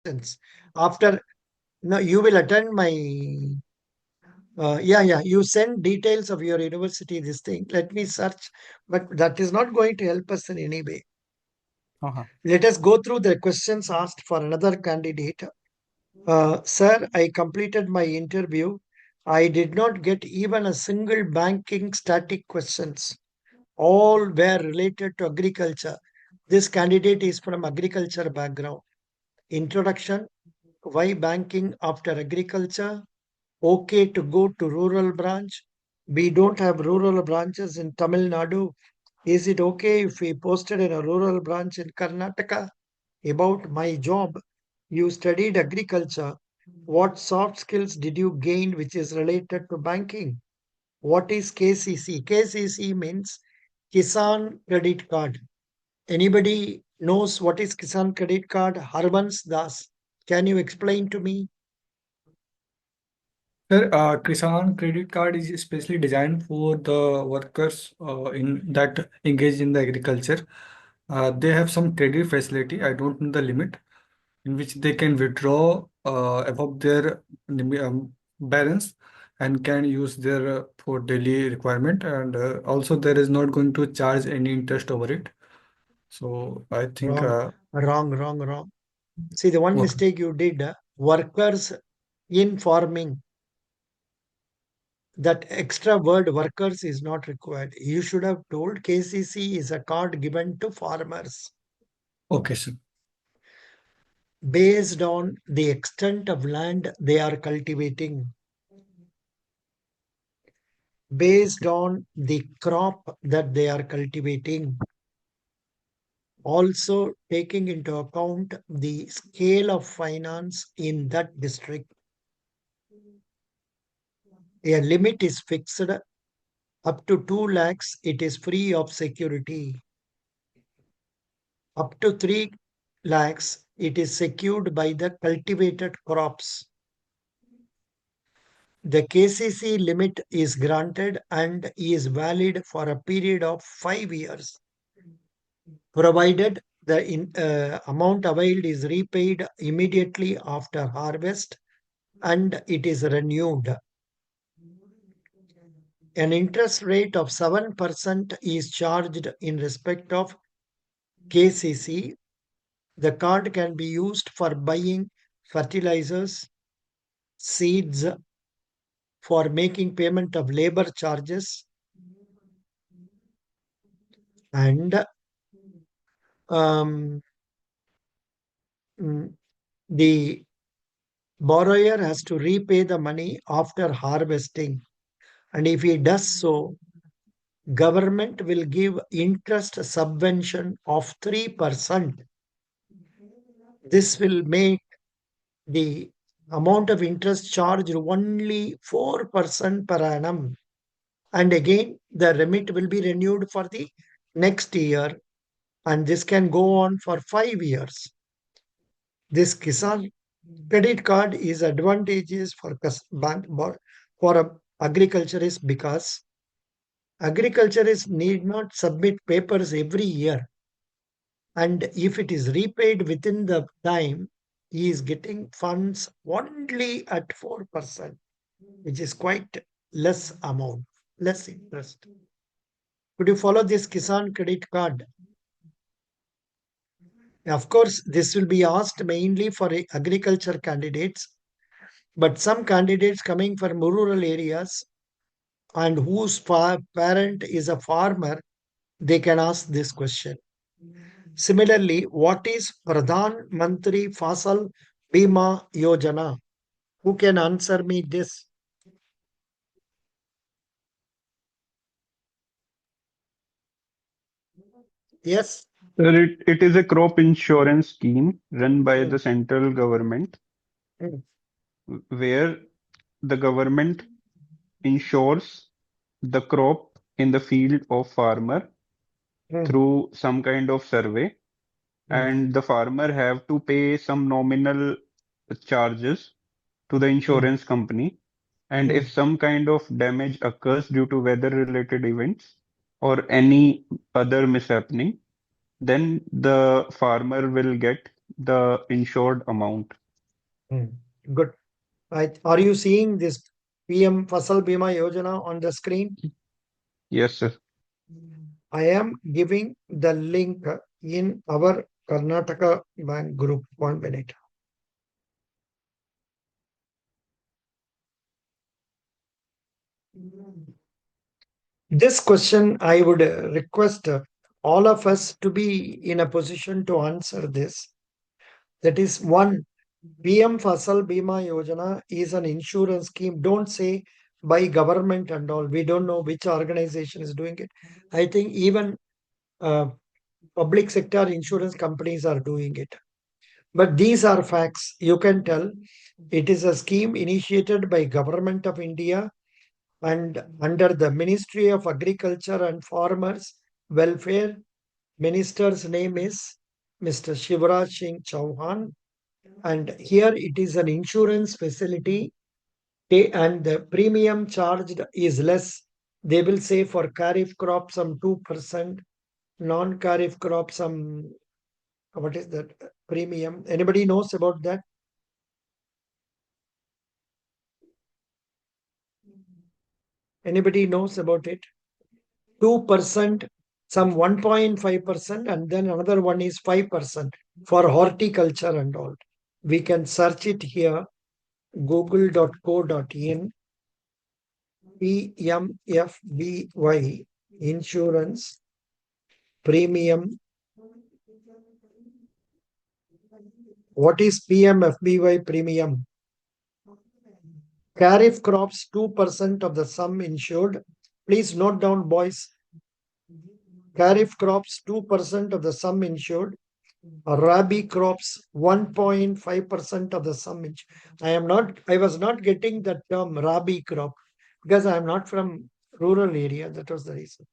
questions. After, no, you will attend my, yeah, you send details of your university, this thing. Let me search, but that is not going to help us in any way. Uh-huh. Let us go through the questions asked for another candidate. Sir, I completed my interview. I did not get even a single banking static questions. All were related to agriculture. This candidate is from agriculture background. Introduction, why banking after agriculture? Okay to go to rural branch. We don't have rural branches in Tamil Nadu. Is it okay if we posted in a rural branch in Karnataka? About my job, you studied agriculture. What soft skills did you gain which is related to banking? What is KCC? KCC means Kisan Credit Card. Anybody knows what is Kisan Credit Card? Harbans Das. Can you explain to me? Sir, Kisan credit card is especially designed for the workers in that engage in the agriculture. They have some credit facility. I don't know the limit in which they can withdraw above their balance and can use their for daily requirement. And also there is not going to charge any interest over it. So I think Wrong, wrong. See, the one okay. mistake you did, workers in farming, that extra word workers is not required. You should have told KCC is a card given to farmers Okay, sir. based on the extent of land they are cultivating, based on the crop that they are cultivating, also taking into account the scale of finance in that district. A limit is fixed up to 2 lakhs, it is free of security. Up to 3 lakhs, it is secured by the cultivated crops. The KCC limit is granted and is valid for a period of 5 years, provided the amount availed is repaid immediately after harvest and it is renewed. An interest rate of 7% is charged in respect of KCC. The card can be used for buying fertilizers, seeds, for making payment of labor charges, and um, mm, the borrower has to repay the money after harvesting. And if he does so, government will give interest subvention of 3%. This will make the amount of interest charged only 4% per annum. And again, the remit will be renewed for the next year, and this can go on for 5 years. This Kisan credit card is advantageous for for agriculturists because agriculturists need not submit papers every year, and if it is repaid within the time, he is getting funds only at 4%, which is quite less amount, less interest. Could you follow this Kisan credit card? Of course, this will be asked mainly for agriculture candidates, but some candidates coming from rural areas and whose parent is a farmer, they can ask this question. Similarly, what is Pradhan Mantri Fasal Bima Yojana? Who can answer me this? Yes. Sir, it is a crop insurance scheme run by Mm, the central government mm, where the government insures the crop in the field of farmer mm, through some kind of survey, mm, and the farmer have to pay some nominal charges to the mm, insurance company. And mm, if some kind of damage occurs due to weather related events or any other mishappening, then the farmer will get the insured amount. Good. Are you seeing this PM Fasal Bima Yojana on the screen? Yes, sir. I am giving the link in our Karnataka Bank group. 1 minute. This question, I would request all of us to be in a position to answer this. That is one, PM Fasal Bima Yojana is an insurance scheme. Don't say by government and all. We don't know which organization is doing it. I think even public sector insurance companies are doing it. But these are facts. You can tell it is a scheme initiated by Government of India and under the Ministry of Agriculture and Farmers Welfare. Minister's name is Mr. Shivraj Singh Chauhan. And here it is an insurance facility and the premium charged is less. They will say for Kharif crop some 2%, non-Kharif crop some, what is that premium? Anybody knows about that? Anybody knows about it? 2%, some 1.5%, and then another one is 5% for horticulture and all. We can search it here, google.co.in, PMFBY, insurance, premium. What is PMFBY premium? Kharif crops, 2% of the sum insured. Please note down, boys. Kharif crops, 2% of the sum insured. Rabi crops, 1.5% of the sum insured. I was not getting the term Rabi crop because I am not from rural area. That was the reason.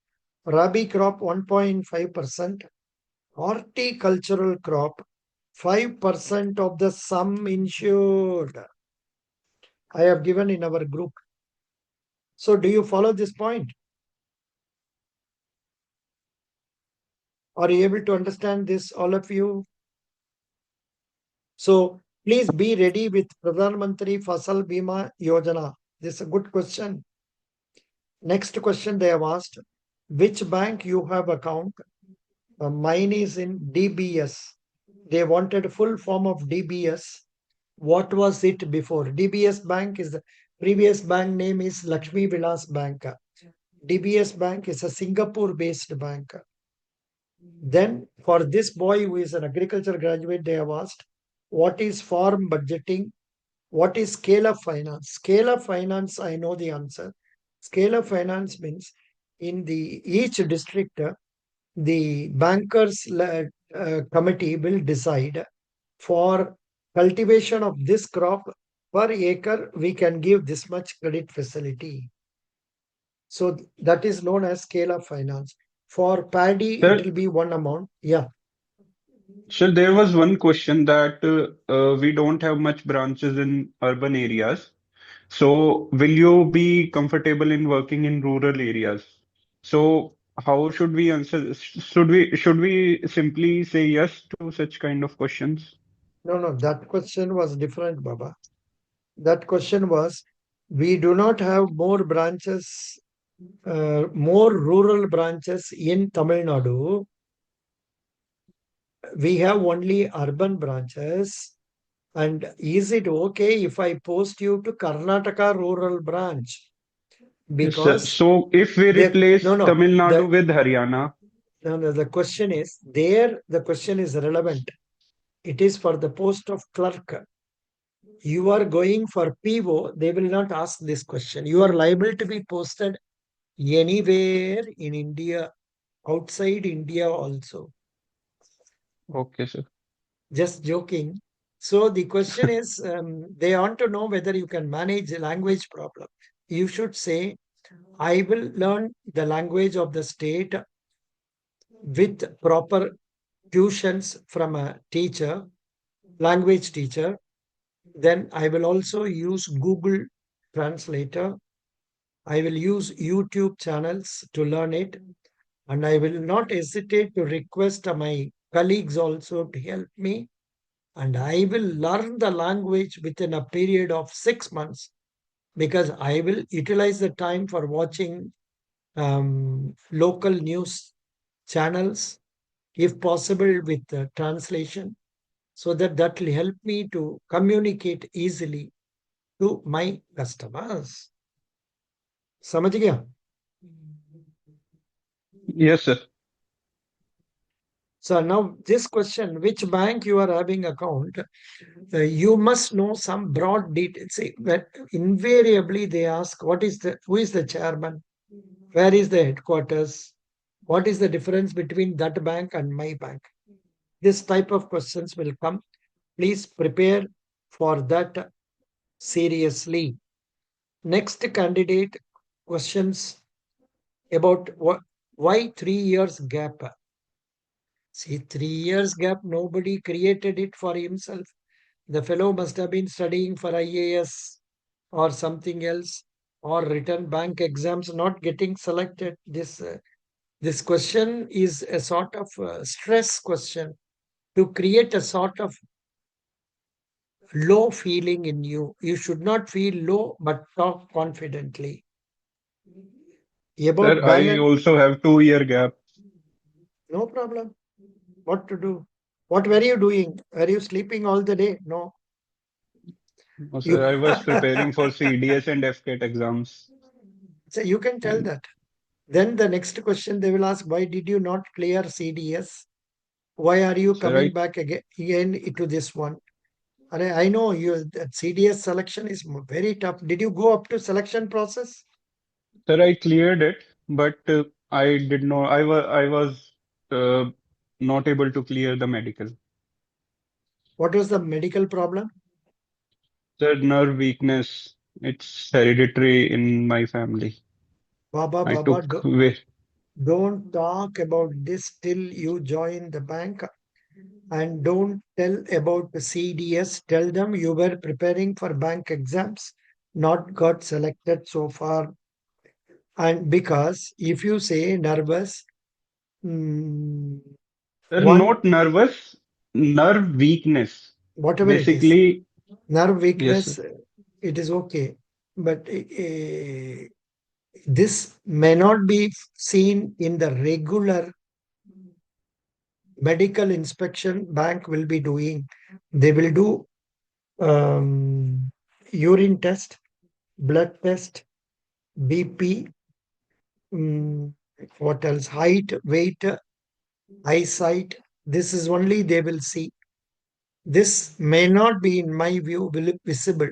Rabi crop, 1.5%. Horticultural crop, 5% of the sum insured. I have given in our group. So do you follow this point? Are you able to understand this, all of you? So please be ready with Pradhan Mantri Fasal Bima Yojana. This is a good question. Next question they have asked, which bank you have account? Mine is in DBS. They wanted full form of DBS. What was it before? DBS Bank is the previous bank name is Lakshmi Vilas Bank. DBS Bank is a Singapore-based bank. Then for this boy who is an agriculture graduate, they have asked, what is farm budgeting? What is scale of finance? Scale of finance, I know the answer. Scale of finance means in the each district, the bankers committee will decide for cultivation of this crop per acre, we can give this much credit facility. So that is known as scale of finance. For paddy, it Sir, will be one amount. Yeah. sir, there was one question that we don't have much branches in urban areas. So, will you be comfortable in working in rural areas? So, how should we answer? Should we simply say yes to such kind of questions? No, that question was different, Baba. That question was, we do not have more branches, more rural branches in Tamil Nadu. We have only urban branches. And is it okay if I post you to Karnataka rural branch? Yes, sir. Because So, if we the replace Tamil Nadu with Haryana, the question is there. The question is relevant. It is for the post of clerk. You are going for PO. They will not ask this question. You are liable to be posted anywhere in India, outside India also. okay, sir. Just joking. So the question is, they want to know whether you can manage the language problem. You should say, I will learn the language of the state with proper tuitions from a teacher, language teacher. Then I will also use Google Translator. I will use YouTube channels to learn it. And I will not hesitate to request my colleagues also to help me. and I will learn the language within a period of 6 months because I will utilize the time for watching local news channels, if possible, with translation, so that will help me to communicate easily to my customers. समझ गया? Yes, sir. So now this question, which bank you are having account, you must know some broad details. See, that invariably they ask, who is the chairman? Where is the headquarters? What is the difference between that bank and my bank? This type of questions will come. Please prepare for that seriously. Next candidate questions about why 3 years gap. See, 3 years gap, nobody created it for himself. The fellow must have been studying for IAS or something else, or written bank exams, not getting selected. This question is a sort of stress question to create a sort of low feeling in you. You should not feel low, but talk confidently. Sir, About I balance, also have 2 year gap. no problem. What to do? What were you doing? Were you sleeping all the day? No. Oh, You sir, I was preparing for CDS and FCAT exams. so you can tell And that. Then the next question they will ask, why did you not clear CDS? Why are you sir, coming back again to this one? And I know you that CDS selection is very tough. Did you go up to selection process? I cleared it, but I did not. I was uh, not able to clear the medical. What was the medical problem? Sir, nerve weakness. It's hereditary in my family. Baba, I Baba, took way. don't talk about this till you join the bank, and don't tell about the CDS. Tell them you were preparing for bank exams, not got selected so far. And because if you say nervous, mm, Sir, one, not nervous. Nerve weakness. whatever it is, Basically, nerve yes, sir. weakness, it is okay. But this may not be seen in the regular medical inspection bank will be doing. They will do urine test, blood test, BP, mm, what else? Height, weight, eyesight. This is only they will see. This may not be, in my view, visible.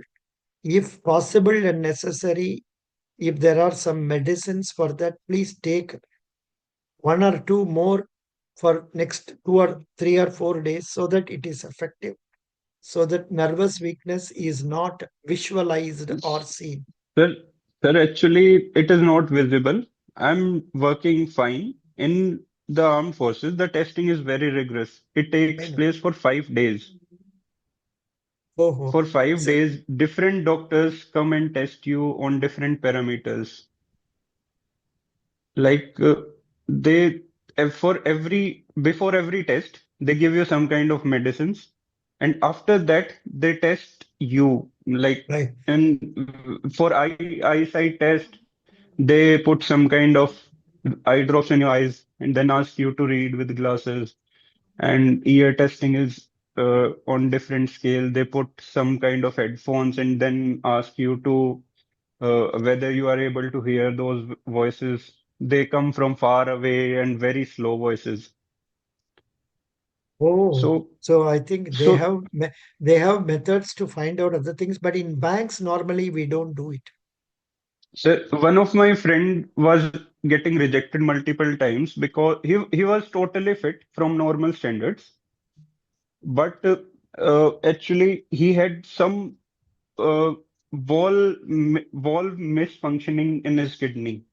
If possible and necessary, if there are some medicines for that, please take one or two more for next 2 or 3 or 4 days so that it is effective, so that nervous weakness is not visualized or seen. Sir, actually, it is not visible. I'm working fine. In the armed forces, the testing is very rigorous. It I takes know. place for 5 days. Oh, oh. For five So, days, different doctors come and test you on different parameters. Like they, for every, before every test, they give you some kind of medicines. And after that, they test you. Like, right. and for eyesight test, they put some kind of eye drops in your eyes and then ask you to read with glasses. And ear testing is on different scale. They put some kind of headphones and then ask you to whether you are able to hear those voices. They come from far away and very slow voices. Oh, So, so I think so, they have methods to find out other things, but in banks normally we don't do it. so one of my friend was getting rejected multiple times because he was totally fit from normal standards, but actually he had some uh, valve misfunctioning in his kidney.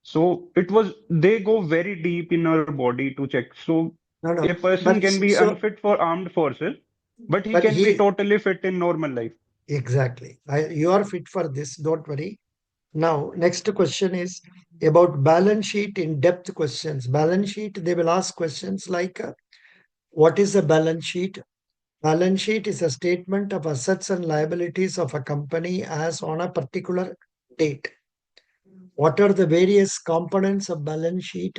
So it was they go very deep in our body to check. So No, a no. person But can be so, unfit for armed forces, but he but can be he totally fit in normal life. exactly. You are fit for this. Don't worry. Now, next question is about balance sheet in depth questions. Balance sheet, they will ask questions like what is the balance sheet? Balance sheet is a statement of assets and liabilities of a company as on a particular date. What are the various components of balance sheet,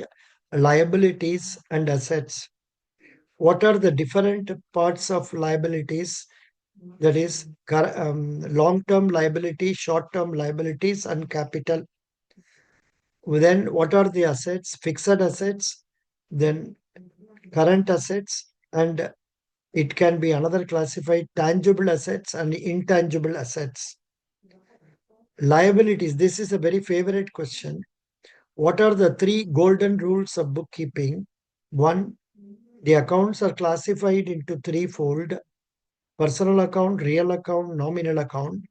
liabilities and assets? What are the different parts of liabilities? That is long-term liability, short-term liabilities and capital. Then what are the assets? Fixed assets, then current assets, and it can be another classified tangible assets and intangible assets. Liabilities, this is a very favorite question. What are the three golden rules of bookkeeping? One, the accounts are classified into threefold: personal account, real account, nominal account.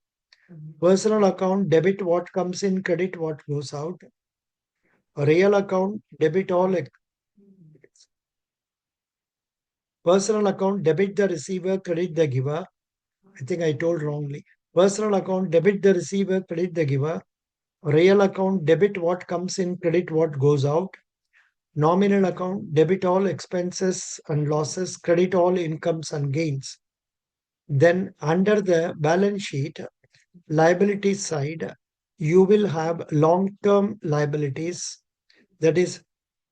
Personal account, debit what comes in, credit what goes out. Real account, debit all. Personal account, debit the receiver, credit the giver. I think I told wrongly. Personal account, debit the receiver, credit the giver. Real account, debit what comes in, credit what goes out. Nominal account, debit all expenses and losses, credit all incomes and gains. Then under the balance sheet, liability side, you will have long-term liabilities. That is,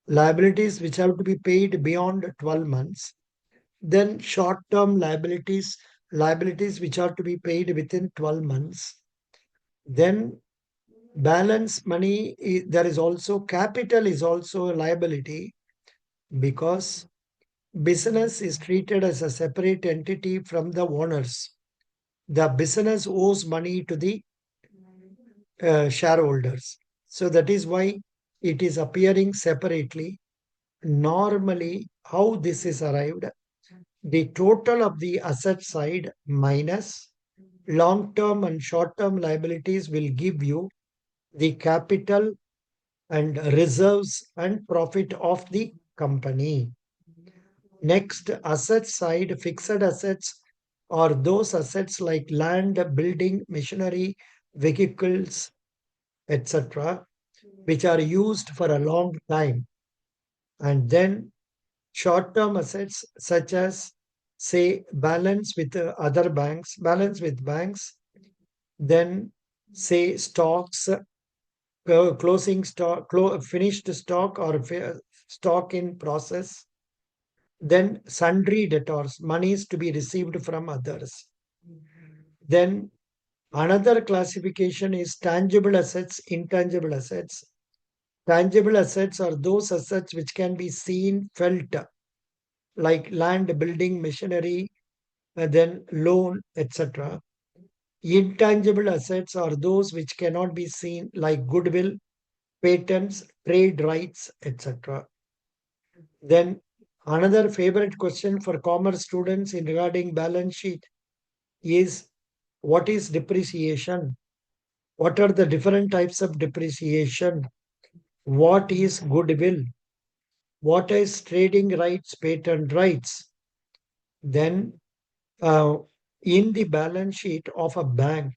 liabilities which have to be paid beyond 12 months. Then short-term liabilities, liabilities which are to be paid within 12 months. Then balance money, there is also capital is also a liability, because business is treated as a separate entity from the owners. The business owes money to the shareholders. So that is why it is appearing separately. Normally, how this is arrived, the total of the asset side minus long-term and short-term liabilities will give you the capital and reserves and profit of the company. Next, asset side, fixed assets are those assets like land, building, machinery, vehicles, etc., which are used for a long time. And then short-term assets such as, say, balance with other banks, balance with banks, then say stocks, closing stock, finished stock or stock in process, then sundry debtors, monies to be received from others. Then another classification is tangible assets, intangible assets. Tangible assets are those assets which can be seen, felt, like land, building, machinery, then loan, etc. Intangible assets are those which cannot be seen, like goodwill, patents, trade rights, etc. Then another favorite question for commerce students in regarding balance sheet is, what is depreciation? What are the different types of depreciation? What is goodwill? What is trading rights, patent rights? Then in the balance sheet of a bank,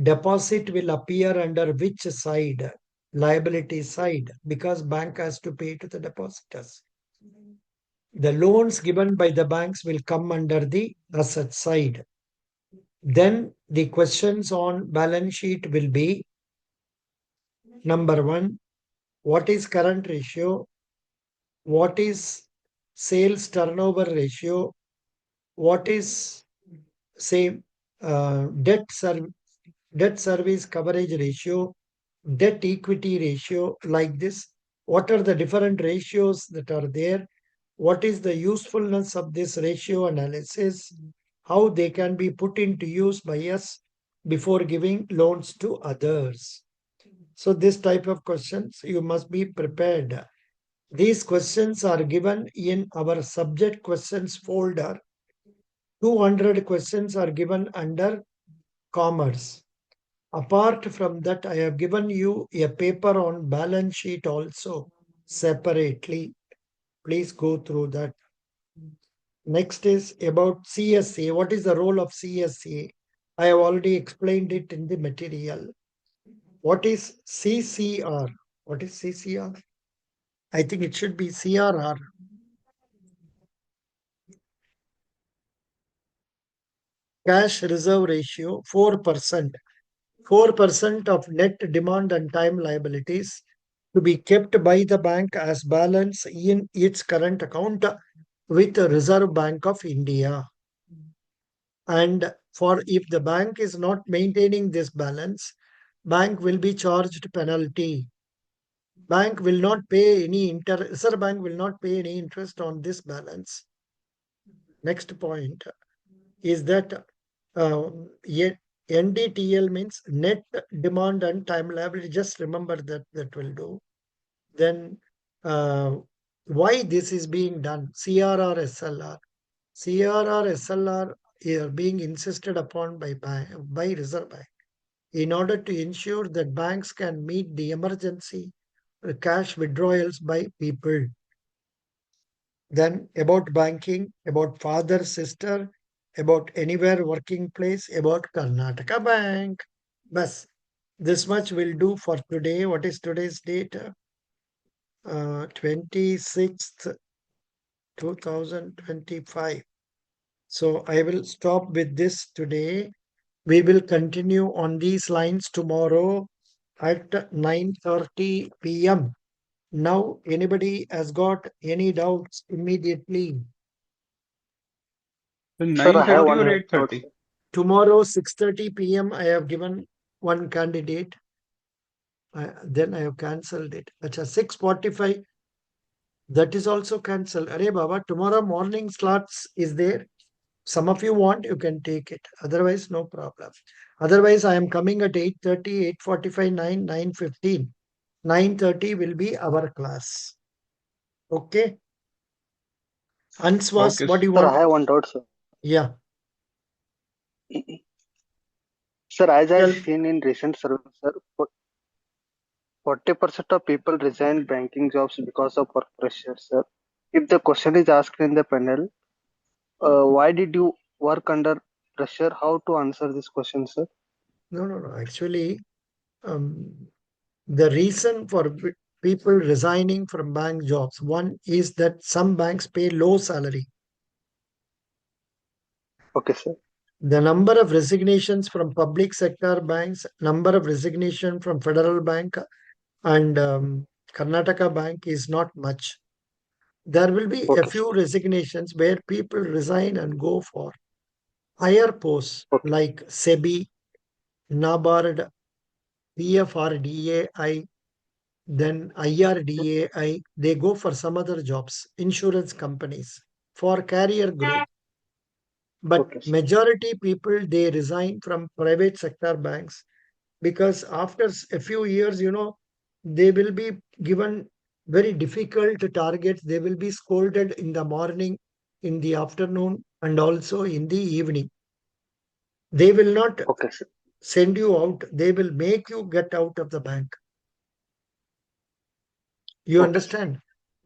deposit will appear under which side? Liability side, because bank has to pay to the depositors. The loans given by the banks will come under the asset side. Then the questions on balance sheet will be, number one, what is current ratio? What is sales turnover ratio? What is, say, debt service coverage ratio, debt equity ratio, like this? What are the different ratios that are there? What is the usefulness of this ratio analysis? How they can be put into use by us before giving loans to others? So this type of questions you must be prepared. These questions are given in our subject questions folder. 200 questions are given under commerce. Apart from that, I have given you a paper on balance sheet also separately. Please go through that. Next is about CSA. What is the role of CSA? I have already explained it in the material. What is CCR? What is CCR? I think it should be CRR. Cash reserve ratio 4%. 4% of net demand and time liabilities to be kept by the bank as balance in its current account with the Reserve Bank of India. And for if the bank is not maintaining this balance, bank will be charged penalty. Bank will not pay any Reserve Bank will not pay any interest on this balance. Next point is that NDTL means net demand and time liability. Just remember that will do. Then why this is being done? CRR SLR. CRR SLR are being insisted upon by Reserve Bank in order to ensure that banks can meet the emergency cash withdrawals by people. Then about banking, about father, sister, about anywhere working place, about Karnataka Bank. Bas, this much will do for today. What is today's date? 26th, 2025. So I will stop with this today. We will continue on these lines tomorrow at 9:30 p.m. Now, anybody has got any doubts immediately? So Sir, I have 9:30 or one doubt, sir. 8:30? Tomorrow, 6:30 p.m. I have given one candidate. Then I have cancelled it. Acha, 6:45. That is also cancelled. Arey Baba, tomorrow morning slots is there. Some of you want, you can take it. Otherwise, no problem. Otherwise, I am coming at 8:30, 8:45, 9, 9:15. 9:30 will be our class. Okay. Answas, Okay. what do you Sir, I want? have one doubt, sir. Yeah. Sir, as I've Tell. seen in recent survey, sir, 40% of people resign banking jobs because of work pressure, sir. If the question is asked in the panel, why did you work under pressure? How to answer this question, sir? No. Actually, um, the reason for people resigning from bank jobs, one is that some banks pay low salary. Okay, sir. The number of resignations from public sector banks, number of resignation from Federal Bank and Karnataka Bank is not much. There will be a Okay, sir. few resignations where people resign and go for higher posts Okay. like SEBI, NABARD, PFRDAI, then IRDAI. They go for some other jobs, insurance companies for career growth. But Okay, sir. majority people they resign from private sector banks because after a few years, they will be given very difficult targets. They will be scolded in the morning, in the afternoon, and also in the evening. They will not Okay, sir. send you out, they will make you get out of the bank. You Okay, sir. understand?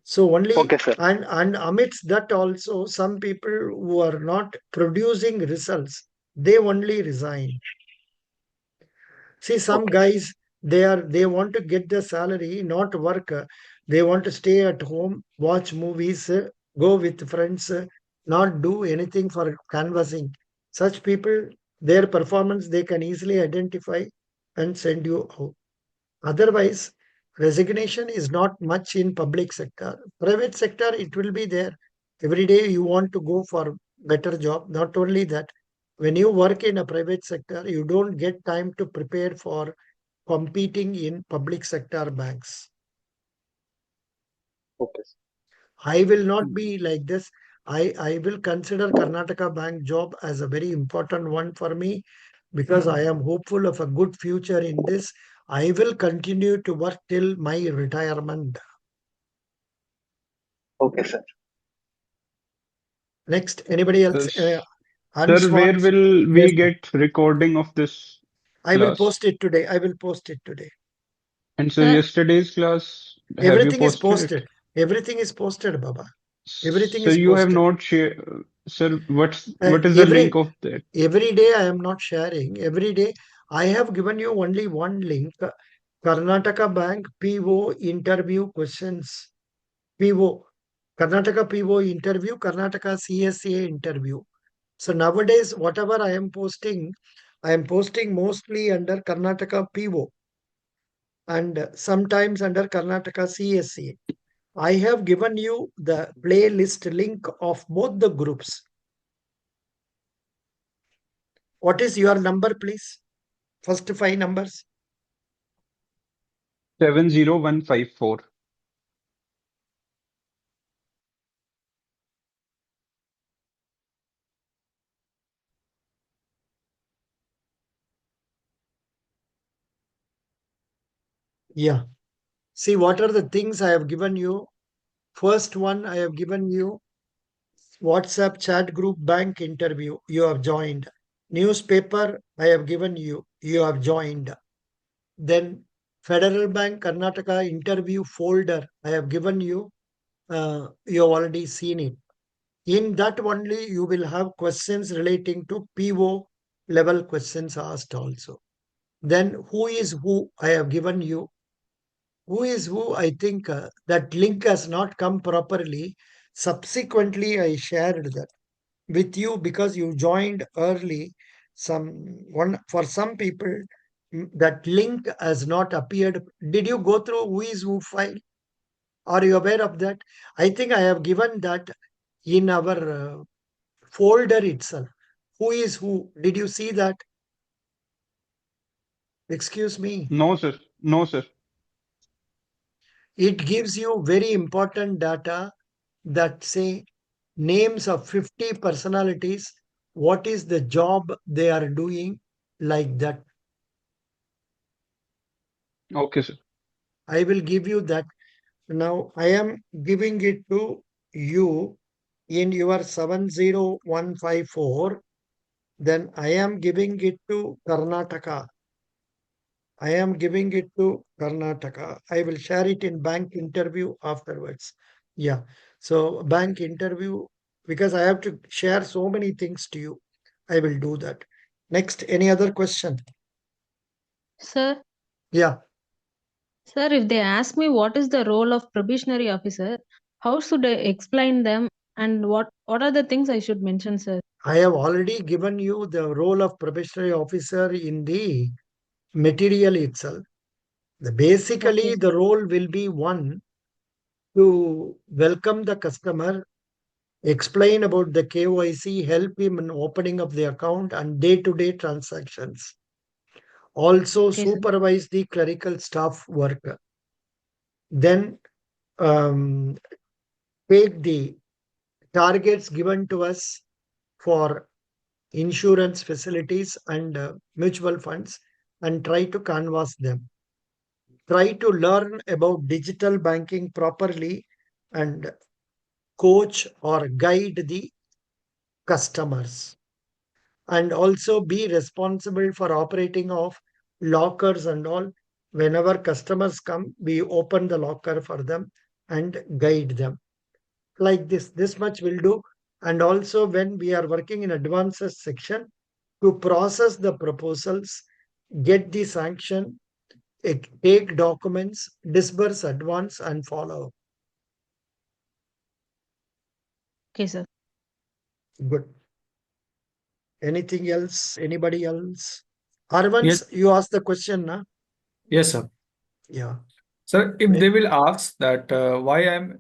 So only Okay, sir. and amidst that also some people who are not producing results, they only resign. See, some Okay, sir. guys, they want to get the salary, not work. They want to stay at home, watch movies, go with friends, not do anything for canvassing. Such people, their performance they can easily identify and send you out. Otherwise, resignation is not much in public sector. Private sector, it will be there. Every day you want to go for better job. Not only that, when you work in a private sector, you don't get time to prepare for competing in public sector banks. Okay, sir. I will not be like this. I will consider Karnataka Bank job as a very important one for me because I am hopeful of a good future in this. I will continue to work till my retirement. Okay, sir. Next, anybody else? Sir, where Answans? will Yes, we get recording of this I will class? post it today. I will post it today. And sir, yesterday's class, have you Everything is posted it? posted. Everything is posted, Baba. Everything So is you have posted. not shared, sir. Uh, What is the link every of that? every day I am not sharing. Every day I have given you only one link. Karnataka Bank PO interview questions. PO. Karnataka PO interview. Karnataka CSA interview. So nowadays, whatever I am posting mostly under Karnataka PO and sometimes under Karnataka CSA. I have given you the playlist link of both the groups. What is your number, please? First 5 numbers. 70154. Yeah. See, what are the things I have given you? First one, I have given you WhatsApp chat group bank interview. You have joined. Newspaper, I have given you. You have joined. Then Federal Bank Karnataka interview folder, I have given you. You have already seen it. In that only, you will have questions relating to PO level questions asked also. Then who is who, I have given you. Who is who, I think that link has not come properly. Subsequently, I shared that with you because you joined early. For some people, that link has not appeared. Did you go through who is who file? Are you aware of that? I think I have given that in our folder itself. Who is who? Did you see that? Excuse me. No, sir. No, sir. It gives you very important data that say names of 50 personalities, what is the job they are doing, like that. Okay, sir. I will give you that. Now I am giving it to you in your 70154. Then I am giving it to Karnataka. I am giving it to Karnataka. I will share it in bank interview afterwards. Yeah. So bank interview, because I have to share so many things to you. I will do that. Next, any other question? Sir, Yeah. sir, if they ask me what is the role of probationary officer, how should I explain them and what are the things I should mention, sir? I have already given you the role of probationary officer in the material itself. Okay, Basically, sir. the role will be one to welcome the customer, explain about the KYC, help him in opening of the account and day-to-day transactions. Also Okay, sir. supervise the clerical staff work. Then um, take the targets given to us for insurance facilities and mutual funds and try to canvas them. Try to learn about digital banking properly and coach or guide the customers. And also be responsible for operating of lockers and all. Whenever customers come, we open the locker for them and guide them. Like this much will do. And also when we are working in advances section, to process the proposals, get the sanction, take documents, disburse advance and follow. Okay, sir. Good. Anything else? Anybody else? Yes, Arvans, you asked the question, na? yes, sir. Yeah. Sir, if Eh, they will ask that why I'm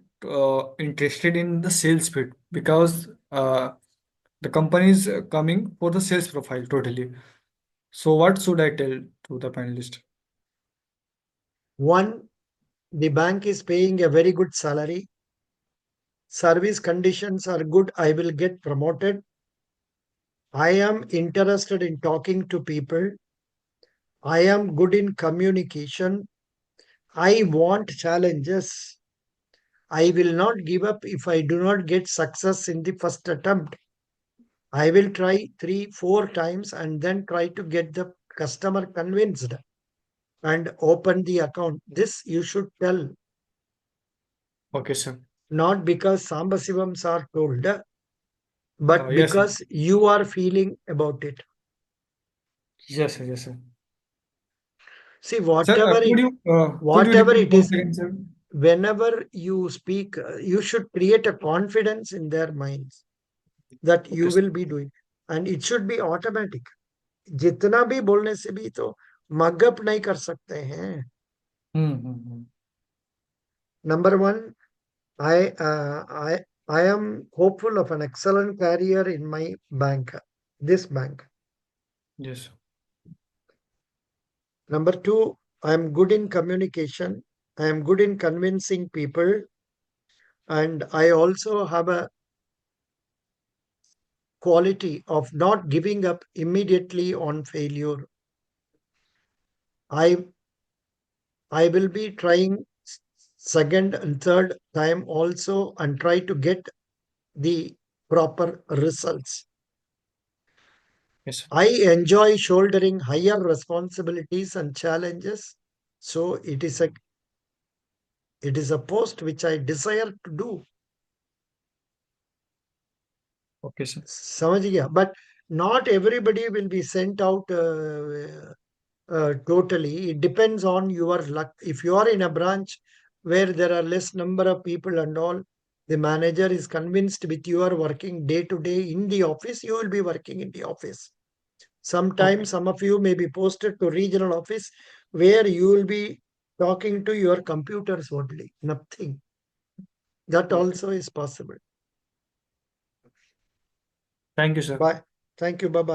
interested in the sales bit, because the company is coming for the sales profile totally. So what should I tell to the panelist? One, the bank is paying a very good salary. Service conditions are good. I will get promoted. I am interested in talking to people. I am good in communication. I want challenges. I will not give up if I do not get success in the first attempt. I will try 3, 4 times and then try to get the customer convinced and open the account. This you should tell, Okay, sir. not because Sambasivams are told, but Yes, sir. because you are feeling about it. Yes, sir. Yes, sir. See, Sir, could you whatever repeat it once is, again, sir? whenever you speak, you should create a confidence in their minds that you Okay, sir. will be doing. and it should be automatic. जितना भी बोलने से भी तो mug up नहीं कर सकते हैं. Number one, I am hopeful of an excellent career in my bank, this bank. Yes. Number two, I am good in communication. I am good in convincing people, and I also have a quality of not giving up immediately on failure. I will be trying second and third time also and try to get the proper results. Yes, sir. I enjoy shouldering higher responsibilities and challenges, so it is a post which I desire to do. Okay, sir. समझ गया? But not everybody will be sent out totally. It depends on your luck. If you are in a branch where there are less number of people and all, the manager is convinced with you are working day to day in the office, you will be working in the office. Sometimes some of you may be posted to regional office where you will be talking to your computers only, nothing. That Okay. also is possible. Thank you, sir. Bye. Thank you. Bye bye.